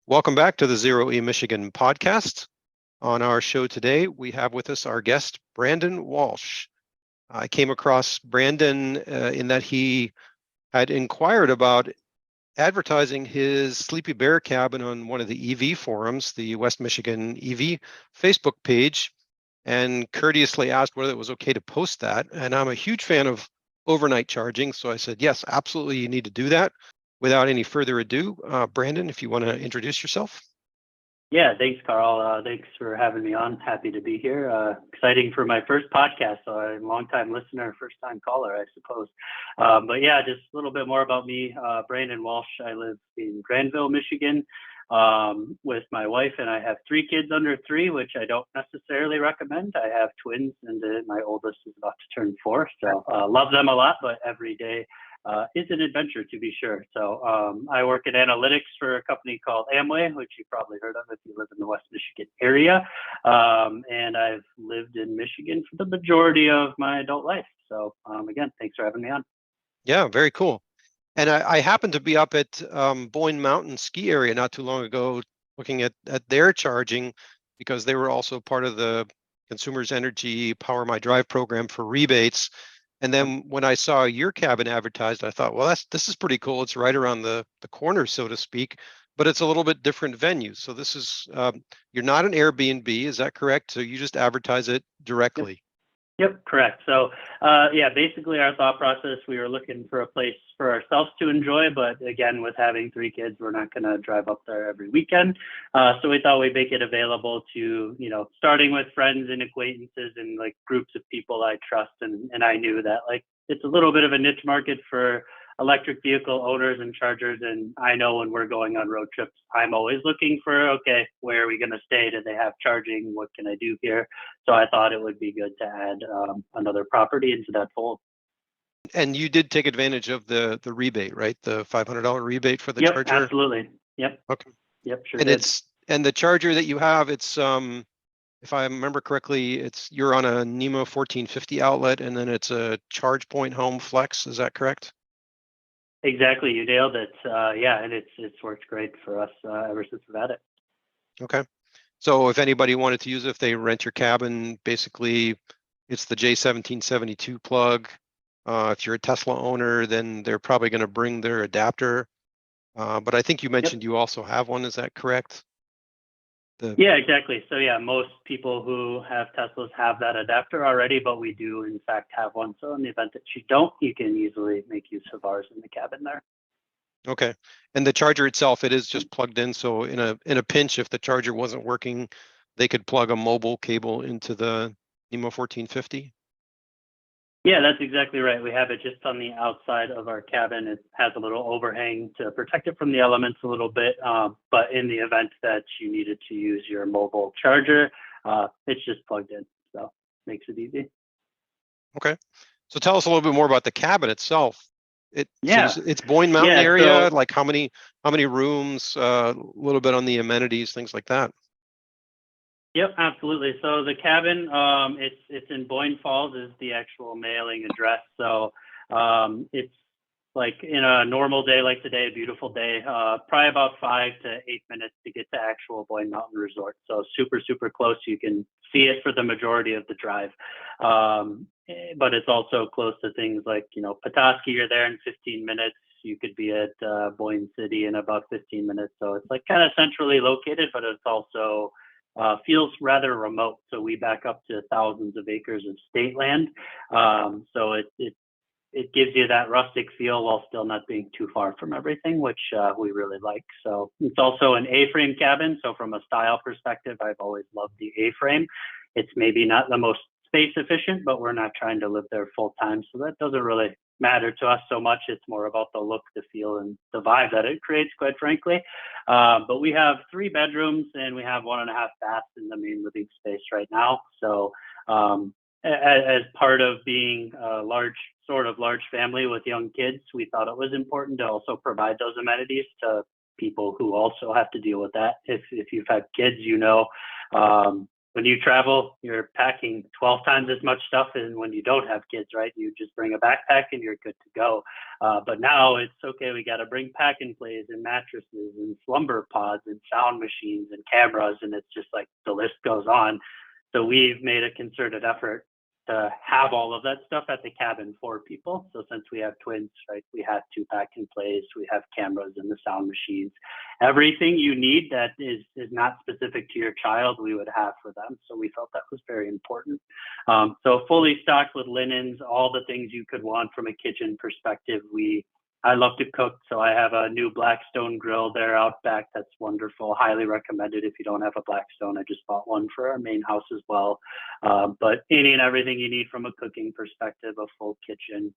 Welcome back to the Zero E Michigan podcast. On our show today, we have with us our guest, Brandon Walsh. I came across Brandon in that he had inquired about advertising his Sleepy Bear cabin on one of the EV forums, the West Michigan EV Facebook page, and courteously asked whether it was okay to post that. And I'm a huge fan of overnight charging, so I said, yes, absolutely, you need to do that. Without any further ado, Brandon, if you want to introduce yourself. Yeah, thanks, Carl. Thanks for having me on. Happy to be here. Exciting for my first podcast. So I'm a long-time listener, first-time caller, I suppose. But yeah, just a little bit more about me. Brandon Walsh. I live in Granville, Michigan, with my wife, and I have 3 kids under 3, which I don't necessarily recommend. I have twins, and my oldest is about to turn 4. So love them a lot, but every day is an adventure, to be sure. So I work in analytics for a company called Amway, which you've probably heard of if you live in the West Michigan area. And I've lived in Michigan for the majority of my adult life. So again, thanks for having me on. Yeah, very cool. And I happened to be up at Boyne Mountain ski area not too long ago looking at their charging, because they were also part of the Consumers Energy PowerMIDrive program for rebates. And then when I saw your cabin advertised, I thought, well, this is pretty cool. It's right around the corner, so to speak, but it's a little bit different venue. So this is, you're not an Airbnb, is that correct? So you just advertise it directly. Yep, correct. So yeah, basically our thought process, we were looking for a place for ourselves to enjoy, but again, with having 3 kids, we're not going to drive up there every weekend. So we thought we'd make it available to, starting with friends and acquaintances and like groups of people I trust. And I knew that like it's a little bit of a niche market for electric vehicle owners and chargers. And I know when we're going on road trips, I'm always looking for, okay, where are we going to stay? Do they have charging? What can I do here? So I thought it would be good to add another property into that fold. And you did take advantage of the rebate, right? The $500 rebate for the charger? Yep, absolutely. Yep. Okay. Yep, sure And did. and the charger that you have, it's if I remember correctly, you're on a NEMA 1450 outlet, and then it's a ChargePoint Home Flex. Is that correct? Exactly, you nailed it. Yeah, and it's worked great for us ever since we've had it. Okay. So if anybody wanted to use it, if they rent your cabin, basically it's the J1772 plug. If you're a Tesla owner, then they're probably going to bring their adapter. But I think you mentioned you also have one. Is that correct? Yeah, exactly. So yeah, most people who have Teslas have that adapter already, but we do in fact have one. So in the event that you don't, you can easily make use of ours in the cabin there. Okay. And the charger itself, it is just plugged in. So in a pinch, if the charger wasn't working, they could plug a mobile cable into the NEMA 1450. Yeah, that's exactly right. We have it just on the outside of our cabin. It has a little overhang to protect it from the elements a little bit. But in the event that you needed to use your mobile charger, it's just plugged in. So makes it easy. Okay. So tell us a little bit more about the cabin itself. So it's Boyne Mountain area. Like how many rooms? A little bit on the amenities, things like that. Yep, absolutely. So the cabin, it's in Boyne Falls is the actual mailing address. So it's like in a normal day like today, a beautiful day, probably about 5 to 8 minutes to get to actual Boyne Mountain Resort. So super, super close. You can see it for the majority of the drive. But it's also close to things like, Petoskey, you're there in 15 minutes. You could be at Boyne City in about 15 minutes. So it's like kind of centrally located, but it's also feels rather remote. So we back up to thousands of acres of state land. So it gives you that rustic feel while still not being too far from everything, which we really like. So it's also an A-frame cabin. So from a style perspective, I've always loved the A-frame. It's maybe not the most space efficient, but we're not trying to live there full time. So that doesn't really matter to us so much. It's more about the look, the feel, and the vibe that it creates, quite frankly. But we have 3 bedrooms and we have 1.5 baths in the main living space right now. So as part of being a large family with young kids, we thought it was important to also provide those amenities to people who also have to deal with that. If you've had kids, when you travel, you're packing 12 times as much stuff as when you don't have kids, right? You just bring a backpack and you're good to go. But now it's okay, we got to bring pack and plays and mattresses and slumber pods and sound machines and cameras, and it's just like the list goes on. So we've made a concerted effort to have all of that stuff at the cabin for people. So since we have twins, right, we have two pack and plays, we have cameras and the sound machines, everything you need that is not specific to your child, we would have for them. So we felt that was very important. So fully stocked with linens, all the things you could want from a kitchen perspective. I love to cook, so I have a new Blackstone grill there out back. That's wonderful. Highly recommended if you don't have a Blackstone. I just bought one for our main house as well. But any and everything you need from a cooking perspective, a full kitchen.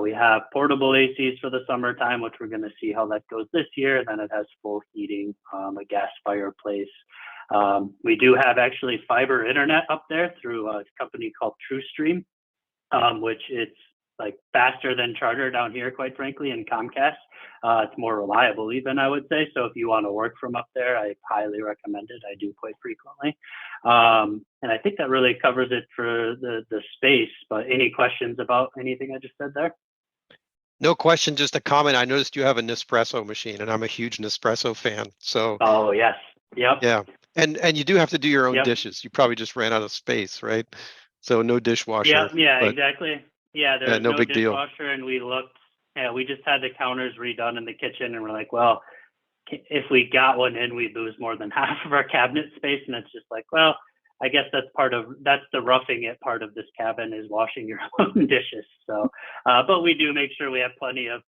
We have portable ACs for the summertime, which we're going to see how that goes this year. Then it has full heating, a gas fireplace. We do have actually fiber internet up there through a company called TrueStream, which it's like faster than Charter down here, quite frankly, and Comcast. It's more reliable even, I would say. So if you want to work from up there, I highly recommend it. I do quite frequently. And I think that really covers it for the space, but any questions about anything I just said there? No question, just a comment. I noticed you have a Nespresso machine, and I'm a huge Nespresso fan. So oh yes, yep, yeah, and you do have to do your own yep. dishes. You probably just ran out of space, right? So no dishwasher. Yeah, but, exactly. Yeah, there's no no big deal. dishwasher, and we looked. Yeah, we just had the counters redone in the kitchen, and we're like, well, if we got one in, we'd lose more than half of our cabinet space, and it's just like, well, I guess that's the roughing it part of this cabin is washing your own dishes. So, but we do make sure we have plenty of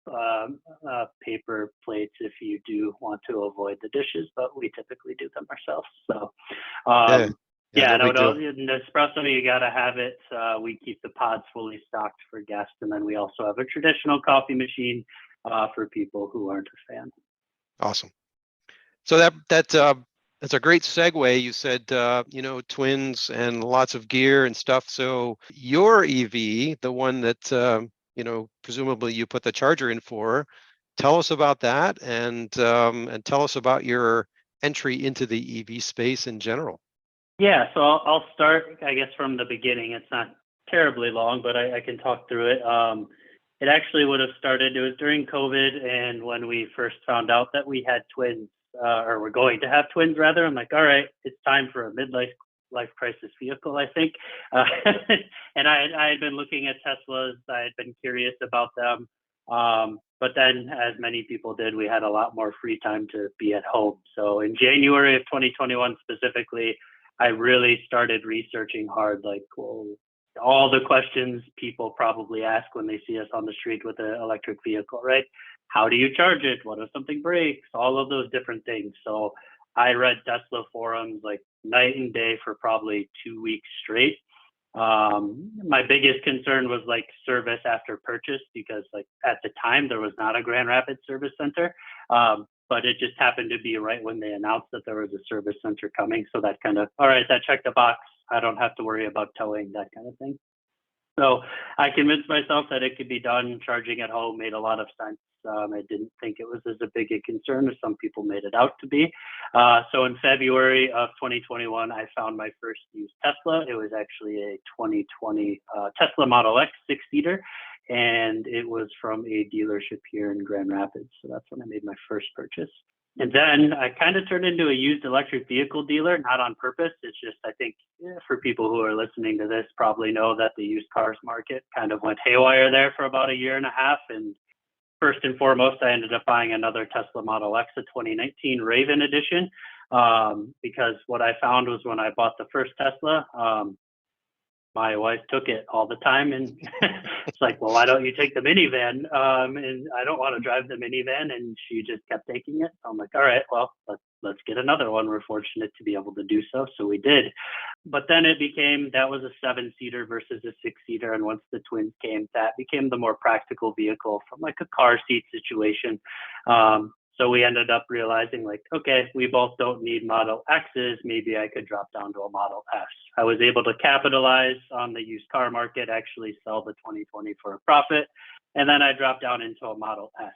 paper plates if you do want to avoid the dishes, but we typically do them ourselves. So, Nespresso, you got to have it. We keep the pods fully stocked for guests, and then we also have a traditional coffee machine for people who aren't a fan. Awesome. So that's a great segue. You said twins and lots of gear and stuff. So your EV, the one that presumably you put the charger in for, tell us about that, and tell us about your entry into the EV space in general. Yeah, so I'll start, I guess, from the beginning. It's not terribly long, but I can talk through it. It actually would have started, it was during COVID, and when we first found out that we had twins, or we're going to have twins rather, I'm like, all right, it's time for a life crisis vehicle, I think. And I had been looking at Teslas. I had been curious about them. But then, as many people did, we had a lot more free time to be at home. So in January of 2021 specifically, I really started researching hard, like, well, all the questions people probably ask when they see us on the street with an electric vehicle, right? How do you charge it? What if something breaks? All of those different things. So I read Tesla forums like night and day for probably 2 weeks straight. My biggest concern was like service after purchase, because like at the time there was not a Grand Rapids service center. But it just happened to be right when they announced that there was a service center coming. So that kind of, all right, that checked the box. I don't have to worry about towing, that kind of thing. So I convinced myself that it could be done. Charging at home made a lot of sense. I didn't think it was as a big a concern as some people made it out to be. So in February of 2021, I found my first used Tesla. It was actually a 2020 Tesla Model X 6-seater. And it was from a dealership here in Grand Rapids. So that's when I made my first purchase. And then I kind of turned into a used electric vehicle dealer, not on purpose. It's just, I think for people who are listening to this probably know that the used cars market kind of went haywire there for about a year and a half. And first and foremost, I ended up buying another Tesla Model X, a 2019 Raven edition, because what I found was when I bought the first Tesla, my wife took it all the time, and it's like, well, why don't you take the minivan? And I don't want to drive the minivan, and she just kept taking it. I'm like, all right, well, let's get another one. We're fortunate to be able to do so, so we did. But then it became, that was a 7-seater versus a 6-seater, and once the twins came, that became the more practical vehicle from like a car seat situation. So we ended up realizing like, okay, we both don't need Model X's. Maybe I could drop down to a Model S. I was able to capitalize on the used car market, actually sell the 2020 for a profit. And then I dropped down into a Model S.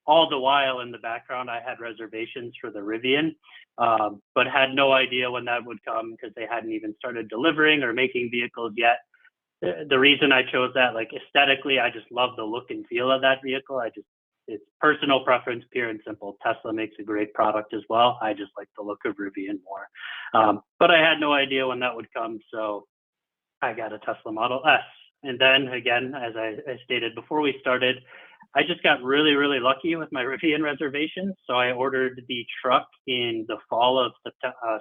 all the while in the background, I had reservations for the Rivian, but had no idea when that would come because they hadn't even started delivering or making vehicles yet. The reason I chose that, like aesthetically, I just love the look and feel of that vehicle. It's personal preference, pure and simple. Tesla makes a great product as well. I just like the look of Rivian more. But I had no idea when that would come, so I got a Tesla Model S. And then again, as I stated before we started, I just got really, really lucky with my Rivian reservations. So I ordered the truck in the fall of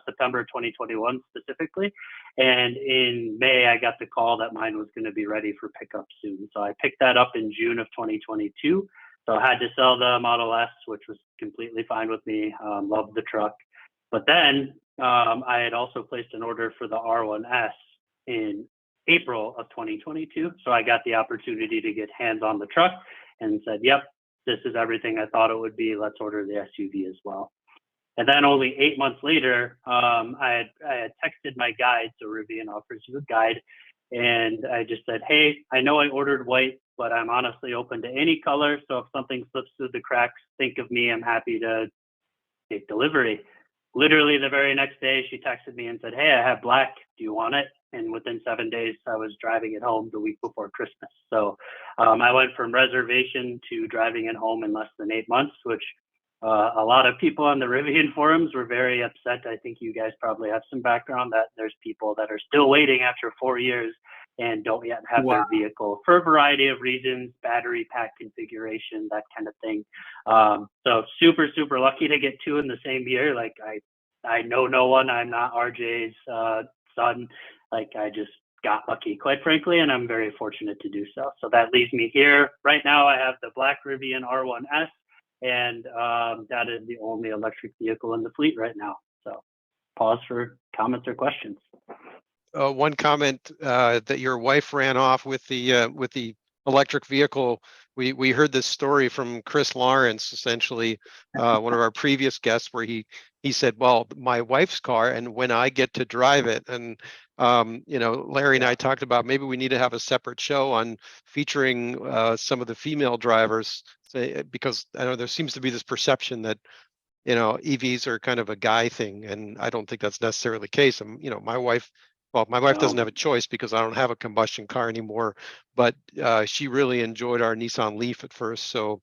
September 2021 specifically. And in May, I got the call that mine was going to be ready for pickup soon. So I picked that up in June of 2022. So I had to sell the Model S, which was completely fine with me. Loved the truck. But then I had also placed an order for the R1S in April of 2022. So I got the opportunity to get hands on the truck and said, yep, this is everything I thought it would be. Let's order the SUV as well. And then only 8 months later, I had texted my guide. So Rivian offers you a guide. And I just said, hey, I know I ordered white, but I'm honestly open to any color. So if something slips through the cracks, think of me. I'm happy to take delivery. Literally the very next day, she texted me and said, hey, I have black. Do you want it? And within 7 days, I was driving it home the week before Christmas. So I went from reservation to driving it home in less than 8 months, which a lot of people on the Rivian forums were very upset. I think you guys probably have some background that there's people that are still waiting after 4 years and don't yet have their vehicle for a variety of reasons, battery pack configuration, that kind of thing. So super, super lucky to get two in the same year. Like I know no one, I'm not RJ's son. Like I just got lucky, quite frankly, and I'm very fortunate to do so. So that leaves me here. Right now I have the black Rivian R1S, and that is the only electric vehicle in the fleet right now. So pause for comments or questions. One comment that your wife ran off with the electric vehicle. We heard this story from Chris Lawrence, essentially one of our previous guests, where he said, well, my wife's car, and when I get to drive it, and Larry and I talked about maybe we need to have a separate show on featuring some of the female drivers, because I know there seems to be this perception that EVs are kind of a guy thing, and I don't think that's necessarily the case. My wife doesn't have a choice because I don't have a combustion car anymore, but she really enjoyed our Nissan Leaf at first. So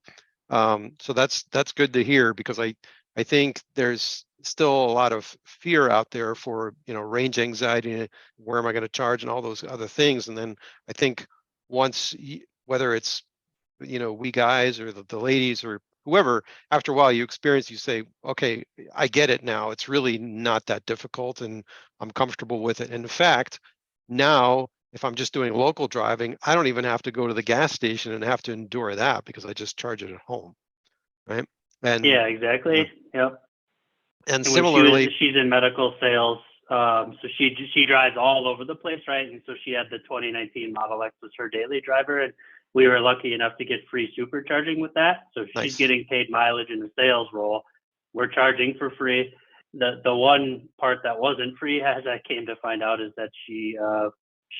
that's good to hear, because I think there's still a lot of fear out there for range anxiety, where am I going to charge, and all those other things. And then I think once, whether it's we guys or the ladies or whoever, after a while you experience, you say, okay, I get it now. It's really not that difficult, and I'm comfortable with it. And in fact, now if I'm just doing local driving, I don't even have to go to the gas station and have to endure that, because I just charge it at home, right? And yeah, exactly. Yep. And similarly, she's in medical sales, so she drives all over the place, right? And so she had the 2019 Model X as her daily driver, and we were lucky enough to get free supercharging with that. So she's nice. Getting paid mileage in the sales role. We're charging for free. The one part that wasn't free, as I came to find out, is that she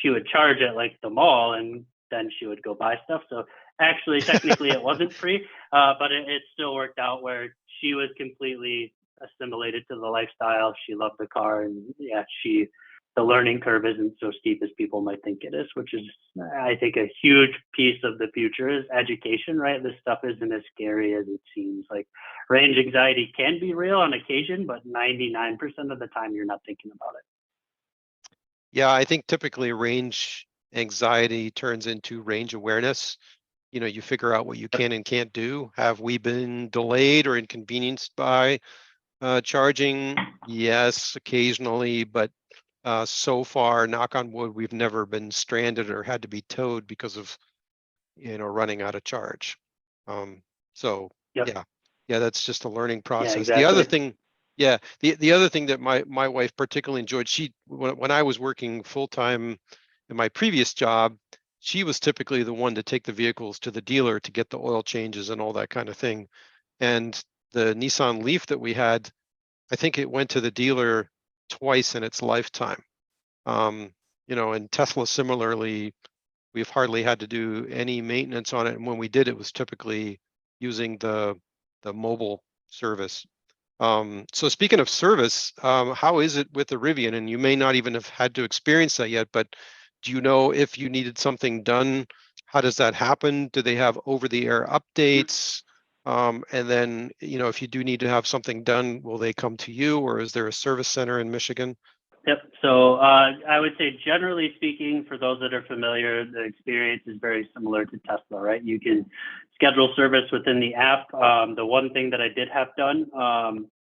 would charge at like the mall, and then she would go buy stuff. So actually, technically, it wasn't free, but it still worked out where she was completely assimilated to the lifestyle. She loved the car, and yeah, the learning curve isn't so steep as people might think it is, which is, I think, a huge piece of the future is education, right? This stuff isn't as scary as it seems. Like range anxiety can be real on occasion, but 99% of the time you're not thinking about it. Yeah, I think typically range anxiety turns into range awareness. You figure out what you can and can't do. Have we been delayed or inconvenienced by charging? Yes, occasionally, but so far, knock on wood, we've never been stranded or had to be towed because of running out of charge. So Yep. yeah, that's just a learning process. Yeah, exactly. The other thing, the other thing that my wife particularly enjoyed, when I was working full-time in my previous job, she was typically the one to take the vehicles to the dealer to get the oil changes and all that kind of thing. And the Nissan Leaf that we had, I think it went to the dealer twice in its lifetime. And Tesla similarly, we've hardly had to do any maintenance on it. And when we did, it was typically using the the mobile service. So speaking of service, how is it with the Rivian? And you may not even have had to experience that yet, but do you know if you needed something done? How does that happen? Do they have over-the-air updates? And then, if you do need to have something done, will they come to you, or is there a service center in Michigan? Yep. So I would say, generally speaking, for those that are familiar, the experience is very similar to Tesla, right? You can schedule service within the app. The one thing that I did have done,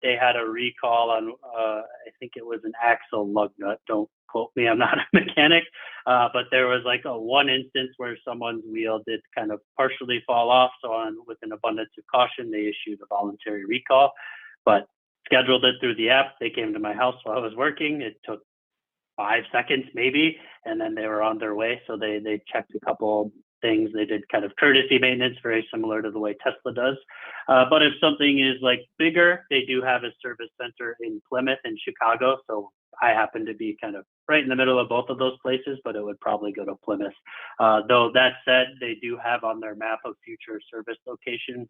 they had a recall on, I think it was an axle lug nut. Don't quote me, I'm not a mechanic, but there was like one instance where someone's wheel did kind of partially fall off. So with an abundance of caution, they issued a voluntary recall. But scheduled it through the app. They came to my house while I was working. It took 5 seconds maybe, and then they were on their way. So they checked a couple things. They did kind of courtesy maintenance, very similar to the way Tesla does. But if something is like bigger, they do have a service center in Plymouth and Chicago. So I happen to be kind of right in the middle of both of those places, but it would probably go to Plymouth. Though that said, they do have on their map of future service locations,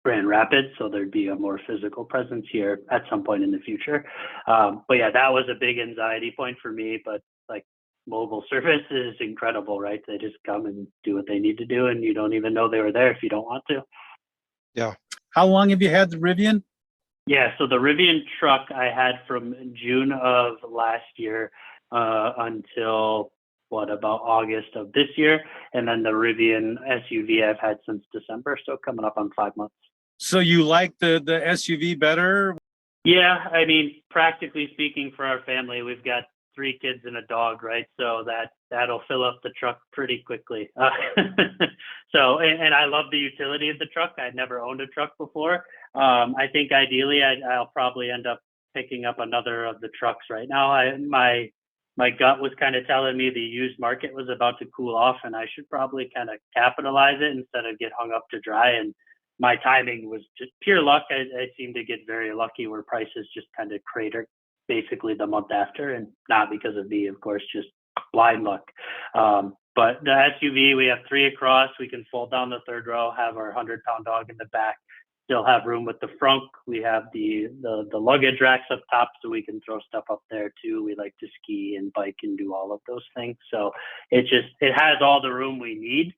Grand Rapids, so there'd be a more physical presence here at some point in the future. But yeah, that was a big anxiety point for me. But like, mobile service is incredible, right? They just come and do what they need to do, and you don't even know they were there if you don't want to. Yeah. How long have you had the Rivian? Yeah, so the Rivian truck I had from June of last year until about August of this year, and then the Rivian SUV I've had since December, so coming up on 5 months. So you like the SUV better? Yeah, I mean, practically speaking, for our family, we've got 3 kids and a dog, right? So that'll fill up the truck pretty quickly. So, and I love the utility of the truck. I'd never owned a truck before. I think ideally I'll probably end up picking up another of the trucks right now. My gut was kind of telling me the used market was about to cool off, and I should probably kind of capitalize it instead of get hung up to dry. And my timing was just pure luck. I seem to get very lucky where prices just kind of crater basically the month after, and not because of me, of course, just blind luck. But the SUV, we have 3 across. We can fold down the third row, have our 100-pound dog in the back, still have room with the front. We have the luggage racks up top, so we can throw stuff up there too. We like to ski and bike and do all of those things. So it has all the room we need.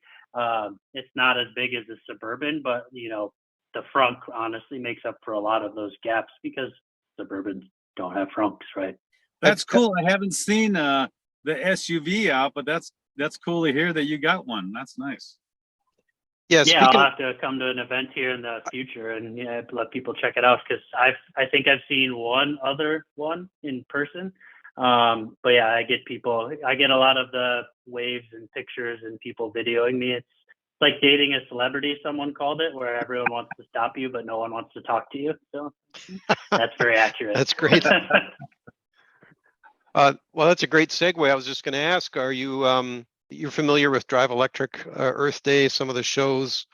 It's not as big as a Suburban, but the front honestly makes up for a lot of those gaps because Suburbans don't have fronts, right? That's cool. I haven't seen the SUV out, but that's cool to hear that you got one. That's nice. Yeah, I'll have to come to an event here in the future and let people check it out, because I think I've seen one other one in person. But yeah, I get a lot of the waves and pictures and people videoing me. It's like dating a celebrity, someone called it, where everyone wants to stop you, but no one wants to talk to you. So that's very accurate. That's great. Well, that's a great segue. I was just going to ask, are you you're familiar with Drive Electric Earth Day, some of the shows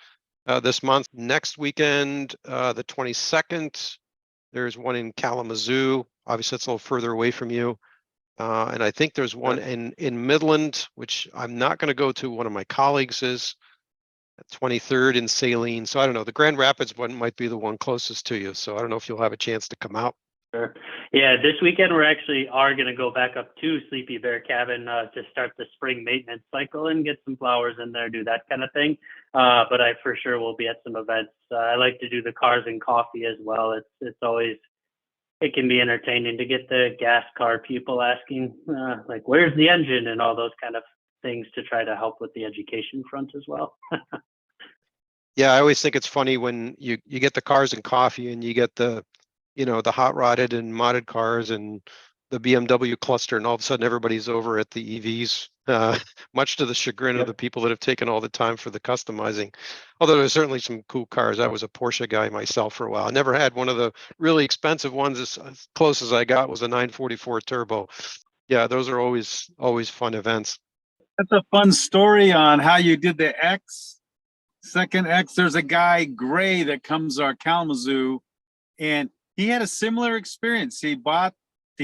this month? Next weekend, the 22nd, there's one in Kalamazoo. Obviously, that's a little further away from you. And I think there's one in Midland, which I'm not going to go to. One of my colleagues is 23rd in Saline. So I don't know. The Grand Rapids one might be the one closest to you. So I don't know if you'll have a chance to come out. Sure. Yeah, this weekend we actually are going to go back up to Sleepy Bear Cabin to start the spring maintenance cycle and get some flowers in there, do that kind of thing. But I for sure will be at some events. I like to do the cars and coffee as well. It's always, it can be entertaining to get the gas car people asking like, where's the engine, and all those kind of things, to try to help with the education front as well. Yeah, I always think it's funny when you get the cars and coffee and you get the hot rodded and modded cars and the BMW cluster, and all of a sudden everybody's over at the EVs, much to the chagrin of the people that have taken all the time for the customizing. Although there's certainly some cool cars. I was a Porsche guy myself for a while. I never had one of the really expensive ones. As close as I got was a 944 Turbo. Yeah, those are always fun events. That's a fun story on how you did the second X. There's a guy, Gray, that comes to our Kalamazoo, and he had a similar experience. He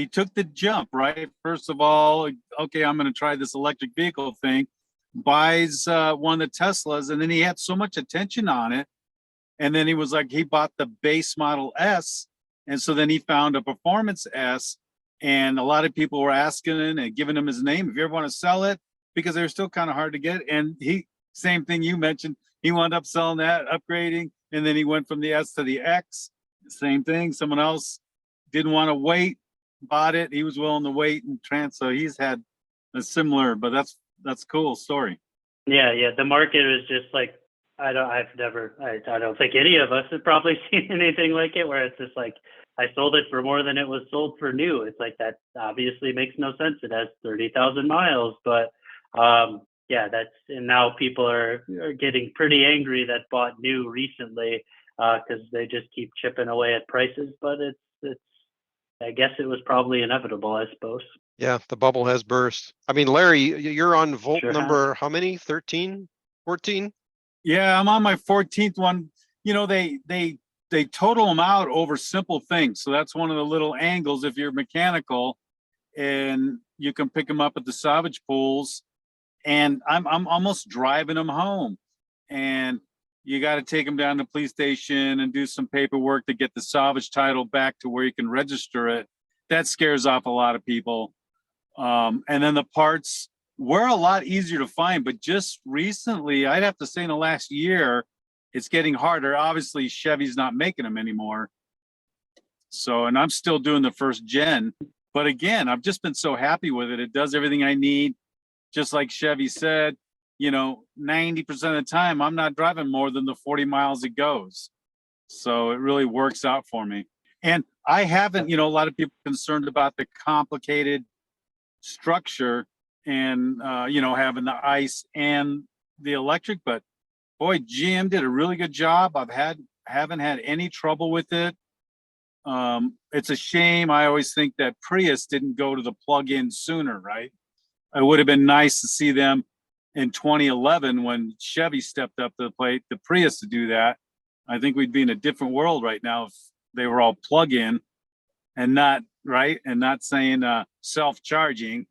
took the jump, right? First of all, okay, I'm going to try this electric vehicle thing, buys one of the Teslas, and then he had so much attention on it. And then he was like, he bought the base model S. And so then he found a performance S. And a lot of people were asking him and giving him his name, if you ever want to sell it, because they were still kind of hard to get. And he, same thing you mentioned, he wound up selling that, upgrading. And then he went from the S to the X. Same thing. Someone else didn't want to wait, bought it. He was willing to wait and so he's had a similar, but that's cool story. Yeah, the market is just like, I don't think any of us have probably seen anything like it, where it's just like, I sold it for more than it was sold for new. It's like, that obviously makes no sense. It has 30,000 miles, but and now people are getting pretty angry that bought new recently, because they just keep chipping away at prices. But it's I guess it was probably inevitable, I suppose. Yeah, the bubble has burst. I mean, Larry, you're on Volt Sure number how many? 13, 14? Yeah, I'm on my 14th one. You know, they total them out over simple things. So that's one of the little angles if you're mechanical, and you can pick them up at the salvage pools. And I'm almost driving them home. And you got to take them down to the police station and do some paperwork to get the salvage title back to where you can register it. That scares off a lot of people. And then the parts were a lot easier to find, but just recently, I'd have to say in the last year, it's getting harder. Obviously, Chevy's not making them anymore. So, and I'm still doing the first gen, but again, I've just been so happy with it. It does everything I need. Just like Chevy said, 90% of the time, I'm not driving more than the 40 miles it goes. So it really works out for me. And I haven't, a lot of people concerned about the complicated structure and, having the ICE and the electric, but boy, GM did a really good job. Haven't had any trouble with it. It's a shame. I always think that Prius didn't go to the plug-in sooner, right? It would have been nice to see them in 2011 when Chevy stepped up to the plate, the Prius, to do that. I think we'd be in a different world right now if they were all plug-in and not saying self-charging.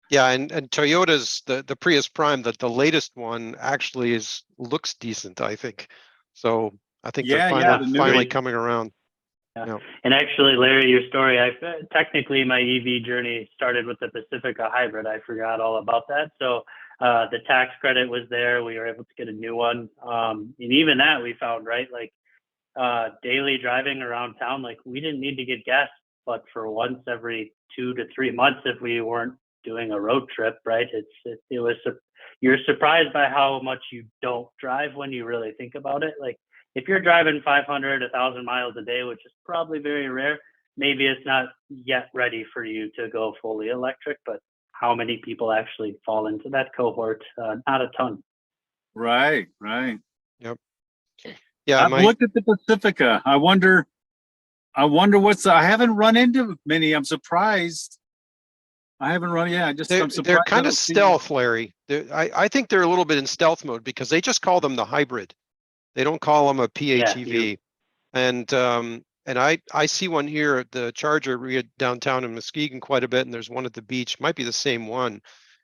Yeah, and Toyota's the Prius Prime, the latest one actually looks decent, I think. So I think they're finally coming around. Yeah. And actually, Larry, your story, technically my EV journey started with the Pacifica Hybrid. I forgot all about that. So the tax credit was there. We were able to get a new one. And even that we found, right? Like daily driving around town, like we didn't need to get gas, but for once every 2 to 3 months if we weren't doing a road trip, right? You're surprised by how much you don't drive when you really think about it. Like, if you're driving 500, 1,000 miles a day, which is probably very rare, maybe it's not yet ready for you to go fully electric, but how many people actually fall into that cohort? Not a ton. Right. Yep. Yeah. I've looked at the Pacifica. I wonder I haven't run into many. I'm surprised. I haven't run. Yeah, I'm surprised. They're kind of stealth, Larry. I think they're a little bit in stealth mode because they just call them the hybrid. They don't call them a PHEV. Yeah. And I see one here at the Charger downtown in Muskegon quite a bit, and there's one at the beach. Might be the same one.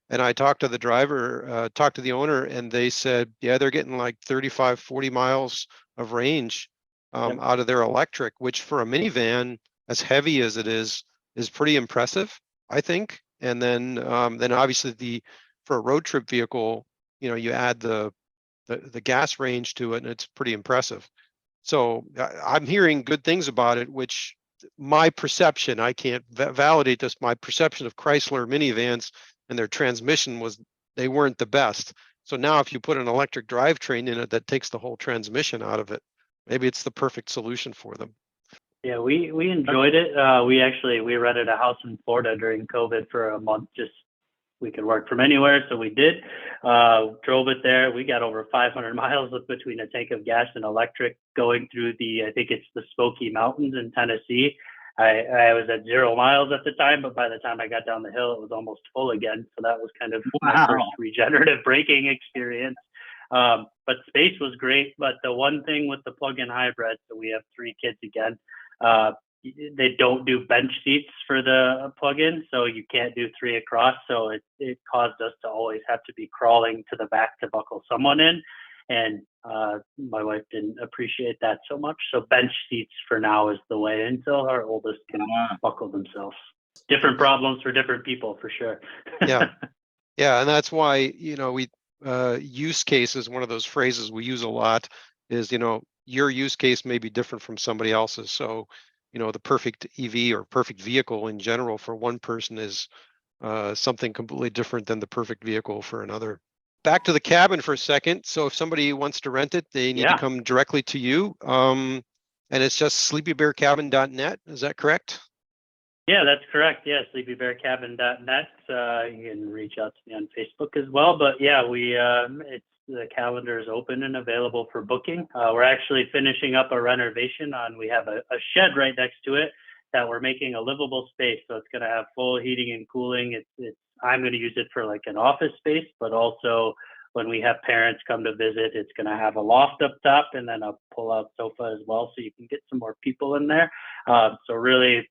And I talked to the driver, talked to the owner, and they said, yeah, they're getting like 35, 40 miles of range out of their electric, which for a minivan, as heavy as it is pretty impressive, I think. And then obviously for a road trip vehicle, you add the gas range to it, and it's pretty impressive. So I'm hearing good things about it, which my perception, I can't validate this, my perception of Chrysler minivans and their transmission was they weren't the best. So now if you put an electric drivetrain in it that takes the whole transmission out of it, maybe it's the perfect solution for them. Yeah, we enjoyed it. We rented a house in Florida during COVID for a month, just we could work from anywhere. So we did, drove it there. We got over 500 miles between a tank of gas and electric going through I think it's the Smoky Mountains in Tennessee. I was at 0 miles at the time, but by the time I got down the hill, it was almost full again. So that was kind of my first regenerative braking experience. But space was great. But the one thing with the plug-in hybrid, so we have 3 kids again, they don't do bench seats for the plug-in, so you can't do 3 across. So it caused us to always have to be crawling to the back to buckle someone in. And my wife didn't appreciate that so much. So bench seats for now is the way until our oldest can buckle themselves. Different problems for different people, for sure. Yeah. Yeah. And that's why, we use case is one of those phrases we use a lot is, your use case may be different from somebody else's. So, the perfect EV or perfect vehicle in general for one person is something completely different than the perfect vehicle for another. Back to the cabin for a second. So if somebody wants to rent it, they need to come directly to you. And it's just sleepybearcabin.net. Is that correct? Yeah, that's correct. Yeah, sleepybearcabin.net. You can reach out to me on Facebook as well. But yeah, the calendar is open and available for booking. We're actually finishing up a renovation we have a shed right next to it that we're making a livable space. So it's going to have full heating and cooling. I'm going to use it for like an office space, but also when we have parents come to visit, it's going to have a loft up top and then a pull-out sofa as well, so you can get some more people in there. So really,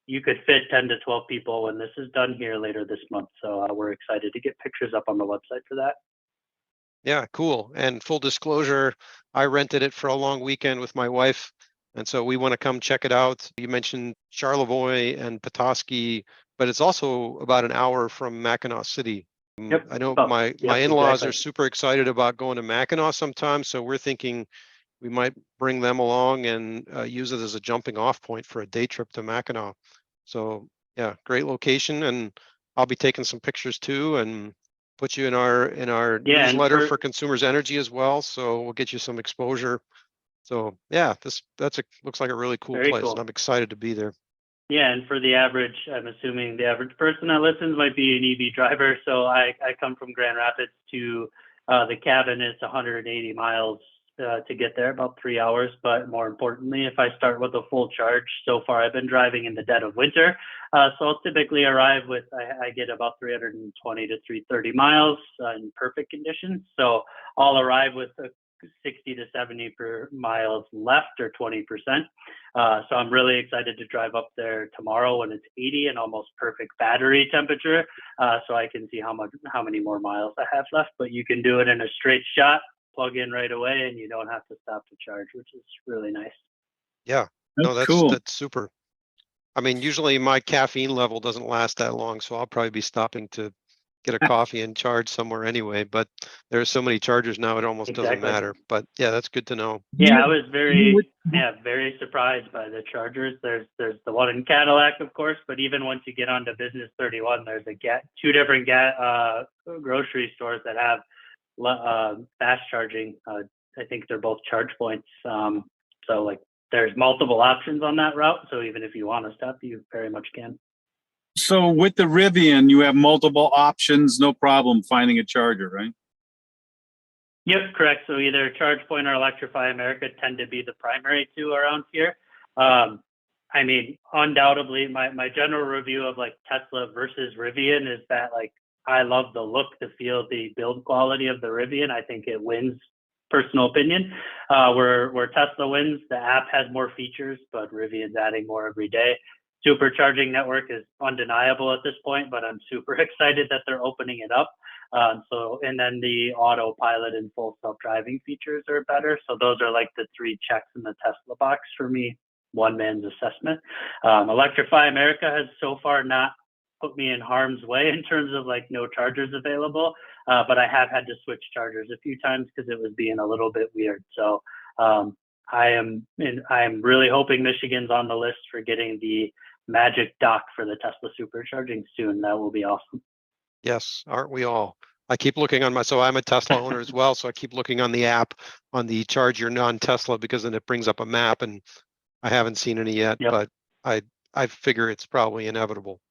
you could fit 10 to 12 people when this is done here later this month. So we're excited to get pictures up on the website for that. Yeah, cool. And full disclosure, I rented it for a long weekend with my wife. And so we want to come check it out. You mentioned Charlevoix and Petoskey, but it's also about an hour from Mackinaw City. Yep. I know my in-laws exactly. are super excited about going to Mackinaw sometime. So we're thinking we might bring them along and use it as a jumping off point for a day trip to Mackinac. So yeah, great location. And I'll be taking some pictures too and put you in our newsletter for Consumers Energy as well. So we'll get you some exposure. So yeah, looks like a really cool place. And I'm excited to be there. Yeah, and for the average, I'm assuming the average person that listens might be an EV driver. So I come from Grand Rapids to the cabin. It's 180 miles to get there, about 3 hours. But more importantly, if I start with a full charge, so far I've been driving in the dead of winter. So I'll typically arrive with, I get about 320 to 330 miles in perfect conditions. So I'll arrive with 60 to 70 per miles left, or 20%. So I'm really excited to drive up there tomorrow when it's 80 and almost perfect battery temperature, so I can see how many more miles I have left. But you can do it in a straight shot, plug in right away, and you don't have to stop to charge, which is really nice. Yeah, that's cool. That's super. I mean, usually my caffeine level doesn't last that long, so I'll probably be stopping to get a coffee and charge somewhere anyway. But there are so many chargers now, it almost doesn't matter. But yeah, that's good to know. Yeah, I was very surprised by the chargers. There's the one in Cadillac, of course, but even once you get onto Business 31, there's two different grocery stores that have fast charging. I think they're both charge points. So like there's multiple options on that route. So even if you want to stop, you very much can. So with the Rivian, you have multiple options, no problem finding a charger, right? Yep, correct. So either ChargePoint or Electrify America tend to be the primary two around here. I mean, undoubtedly, my general review of like Tesla versus Rivian is that like I love the look, the feel, the build quality of the Rivian. I think it wins. Personal opinion. Where Tesla wins, the app has more features, but Rivian's adding more every day. Supercharging network is undeniable at this point, but I'm super excited that they're opening it up. And then the autopilot and full self-driving features are better. So those are like the three checks in the Tesla box for me, one man's assessment. Electrify America has so far not put me in harm's way in terms of like no chargers available. But I have had to switch chargers a few times because it was being a little bit weird. So I am really hoping Michigan's on the list for getting the magic dock for the Tesla supercharging soon. That will be awesome. Yes, aren't we all? I keep looking on so I'm a Tesla owner as well. So I keep looking on the app on the charge your non-Tesla, because then it brings up a map, and I haven't seen any yet, but I figure it's probably inevitable.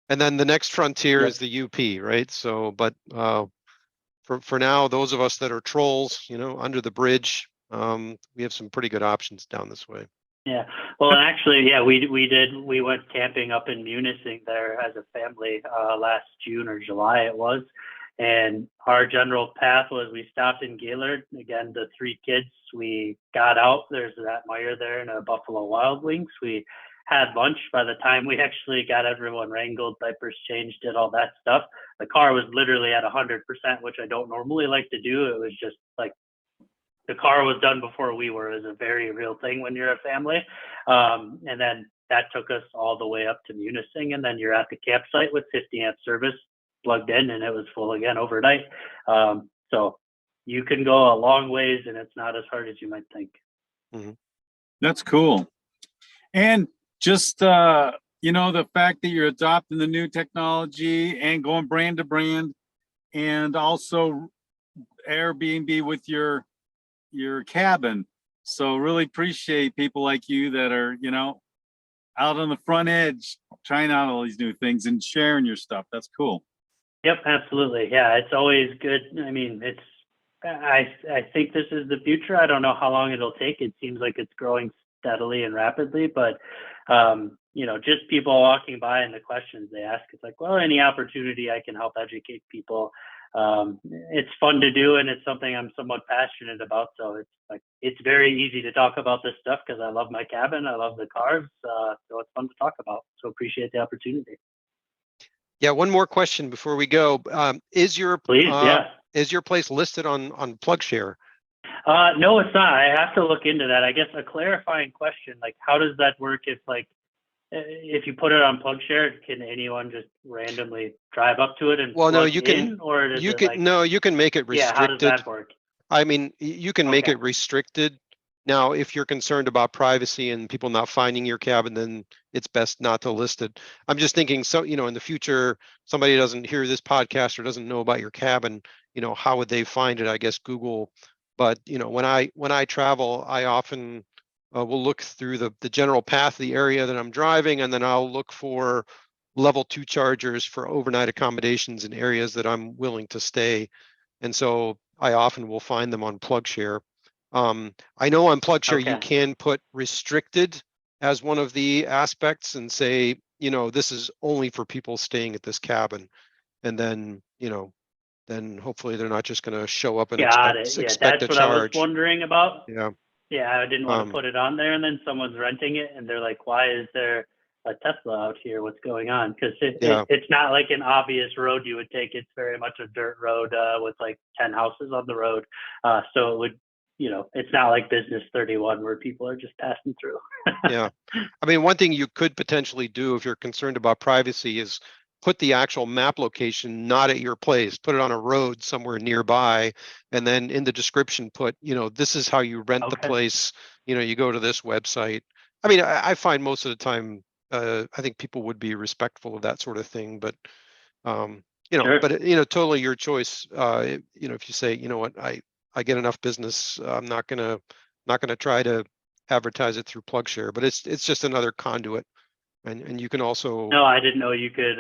And then the next frontier is the UP, right? So, but for now, those of us that are trolls, under the bridge, we have some pretty good options down this way. Yeah. Well, actually, we went camping up in Munising there as a family last June or July it was. And our general path was we stopped in Gaylord. Again, the three kids, we got out. There's that Meyer there and a Buffalo Wild Wings. We had lunch. By the time we actually got everyone wrangled, diapers changed, did all that stuff, the car was literally at 100%, which I don't normally like to do. It was just like the car was done before we were is a very real thing when you're a family. And then that took us all the way up to Munising, and then you're at the campsite with 50 amp service plugged in, and it was full again overnight. So you can go a long ways, and it's not as hard as you might think. Mhm. That's cool. And just, the fact that you're adopting the new technology and going brand to brand, and also Airbnb with your cabin. So really appreciate people like you that are, out on the front edge, trying out all these new things and sharing your stuff. That's cool. Yep, absolutely. Yeah, it's always good. I mean, I think this is the future. I don't know how long it'll take. It seems like it's growing steadily and rapidly, but just people walking by and the questions they ask, it's like, well, any opportunity I can help educate people. It's fun to do, and it's something I'm somewhat passionate about. So it's very easy to talk about this stuff because I love my cabin, I love the cars, so it's fun to talk about. So appreciate the opportunity. Yeah, one more question before we go. Is your place listed on PlugShare? No, it's not. I have to look into that. I guess a clarifying question, like how does that work if you put it on PlugShare, can anyone just randomly drive up to it and plug in, or does you can make it restricted. Yeah, how does that work? I mean, you can make it restricted. Now, if you're concerned about privacy and people not finding your cabin, then it's best not to list it. I'm just thinking, so, in the future, somebody doesn't hear this podcast or doesn't know about your cabin, how would they find it? I guess Google. But, when I travel, I often will look through the general path of the area that I'm driving, and then I'll look for level 2 chargers for overnight accommodations in areas that I'm willing to stay. And so I often will find them on PlugShare. I know on PlugShare you can put restricted as one of the aspects and say, this is only for people staying at this cabin. And then, then hopefully they're not just going to show up and expect a charge. I was wondering about. Yeah, I didn't want to put it on there, and then someone's renting it, and they're like, "Why is there a Tesla out here? What's going on?" Because it's not like an obvious road you would take. It's very much a dirt road with like 10 houses on the road. So it would, it's not like Business 31 where people are just passing through. Yeah, I mean, one thing you could potentially do if you're concerned about privacy is put the actual map location not at your place, put it on a road somewhere nearby, and then in the description put, this is how you rent the place. You go to this website. I mean, I find most of the time, I think people would be respectful of that sort of thing, but totally your choice. If you say, what, I get enough business, I'm not gonna try to advertise it through PlugShare, but it's just another conduit. And you can also. No, I didn't know you could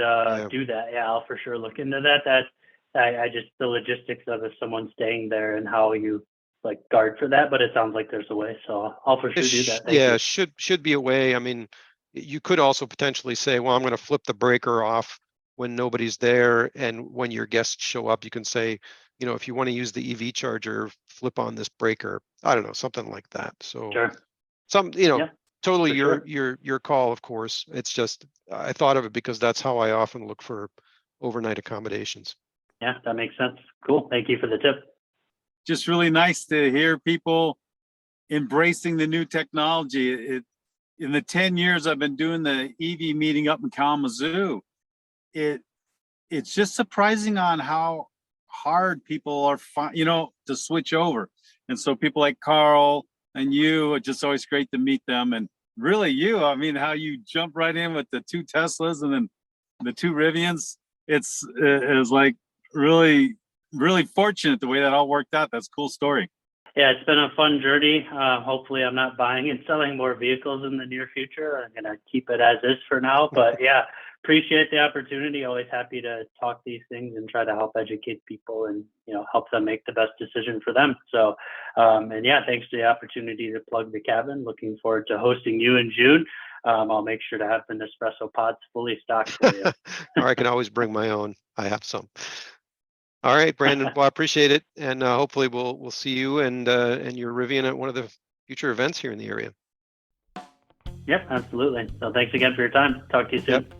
do that. Yeah, I'll for sure look into that. I just, the logistics of if someone's staying there and how you like guard for that, but it sounds like there's a way, so I'll for sure do that. Thank you. Should be a way. I mean, you could also potentially say, well, I'm going to flip the breaker off when nobody's there, and when your guests show up, you can say, if you want to use the EV charger, flip on this breaker. I don't know, something like that. So totally your call, of course. It's just I thought of it because that's how I often look for overnight accommodations. Yeah, that makes sense. Cool. Thank you for the tip. Just really nice to hear people embracing the new technology. In the 10 years I've been doing the EV meeting up in Kalamazoo, it's just surprising on how hard people are, to switch over. And so people like Carl and you, it's just always great to meet them. And really how you jump right in with the 2 Teslas and then the 2 Rivians, it was like really, really fortunate the way that all worked out. That's a cool story. Yeah, it's been a fun journey. Hopefully I'm not buying and selling more vehicles in the near future. I'm going to keep it as is for now, but yeah, appreciate the opportunity. Always happy to talk these things and try to help educate people and, help them make the best decision for them. So, and yeah, thanks for the opportunity to plug the cabin. Looking forward to hosting you in June. I'll make sure to have the Nespresso pods fully stocked for you. Or I can always bring my own. I have some. All right, Brandon. Well, I appreciate it, and hopefully we'll see you and your Rivian at one of the future events here in the area. Yep, absolutely. So thanks again for your time. Talk to you soon. Yep.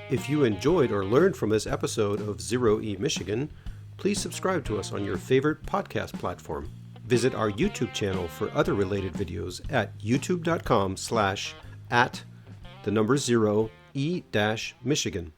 If you enjoyed or learned from this episode of Zero E Michigan, please subscribe to us on your favorite podcast platform. Visit our YouTube channel for other related videos at youtube.com/@0E-Michigan.